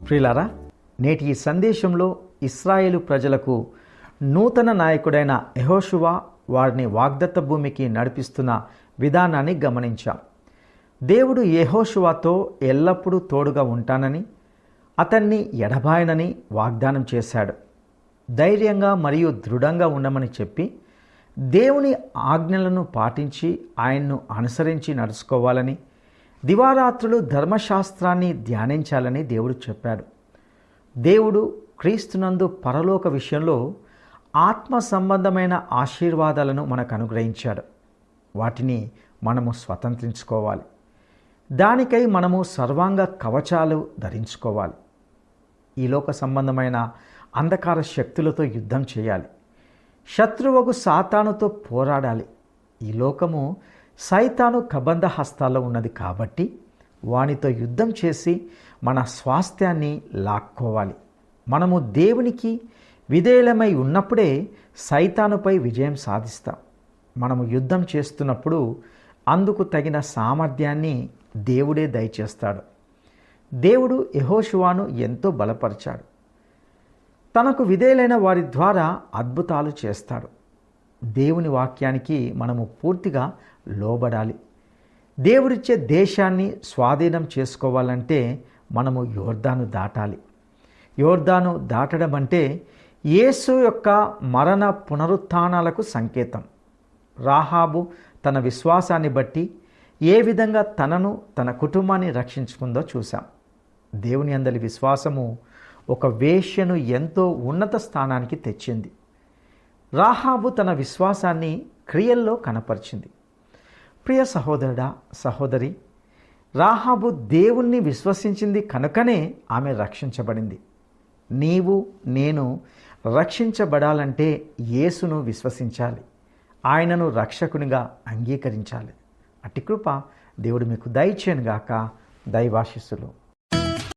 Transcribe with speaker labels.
Speaker 1: ప్రియులారా, నేటి ఈ సందేశంలో ఇశ్రాయేలు ప్రజలకు నూతన నాయకుడైన యెహోషువ వారిని వాగ్దత్త భూమికి నడిపిస్తున్న విధానాన్ని గమనించాం. దేవుడు యెహోషువతో ఎల్లప్పుడూ తోడుగా ఉంటానని, అతన్ని ఎడబాయనని వాగ్దానం చేశాడు. ధైర్యంగా మరియు దృఢంగా ఉండమని చెప్పి దేవుని ఆజ్ఞలను పాటించి ఆయన్ను అనుసరించి నడుచుకోవాలని, దివారాత్రులు ధర్మశాస్త్రాన్ని ధ్యానించాలని దేవుడు చెప్పాడు. దేవుడు క్రీస్తునందు పరలోక విషయంలో ఆత్మ సంబంధమైన ఆశీర్వాదాలను మనకు అనుగ్రహించాడు. వాటిని మనము స్వతంత్రించుకోవాలి. దానికై మనము సర్వాంగ కవచాలు ధరించుకోవాలి. ఈ లోక సంబంధమైన అంధకార శక్తులతో యుద్ధం చేయాలి. శత్రువుకు సాతానుతో పోరాడాలి. ఈ లోకము సైతాను కబంధ హస్తాల్లో ఉన్నది కాబట్టి వానితో యుద్ధం చేసి మన స్వాస్థ్యాన్ని లాక్కోవాలి. మనము దేవునికి విధేయులమై ఉన్నప్పుడే సైతానుపై విజయం సాధిస్తాం. మనము యుద్ధం చేస్తున్నప్పుడు అందుకు తగిన సామర్థ్యాన్ని దేవుడే దయచేస్తాడు. దేవుడు యెహోషువను ఎంతో బలపరిచాడు. తనకు విధేయులైన వారి ద్వారా అద్భుతాలు చేస్తాడు. దేవుని వాక్యానికి మనము పూర్తిగా లోబడాలి. దేవుడిచ్చే దేశాన్ని స్వాధీనం చేసుకోవాలంటే మనము యోర్దాను దాటాలి. యోర్దాను దాటడం అంటే యేసు యొక్క మరణ పునరుత్థానాలకు సంకేతం. రాహాబు తన విశ్వాసాన్ని బట్టి ఏ విధంగా తనను తన కుటుంబాన్ని రక్షించుకుందో చూశాం. దేవుని అందలి విశ్వాసము ఒక వేశ్యను ఎంతో ఉన్నత స్థానానికి తెచ్చింది. రాహాబు తన విశ్వాసాన్ని క్రియల్లో కనపరిచింది. ప్రియ సహోదరుడా, సహోదరి, రాహాబు దేవుణ్ణి విశ్వసించింది కనుకనే ఆమె రక్షించబడింది. నీవు నేను రక్షించబడాలంటే యేసును విశ్వసించాలి. ఆయనను రక్షకునిగా అంగీకరించాలి. అట్టి కృప దేవుడు మీకు దయచేయనుగాక. దైవాశీస్సులు.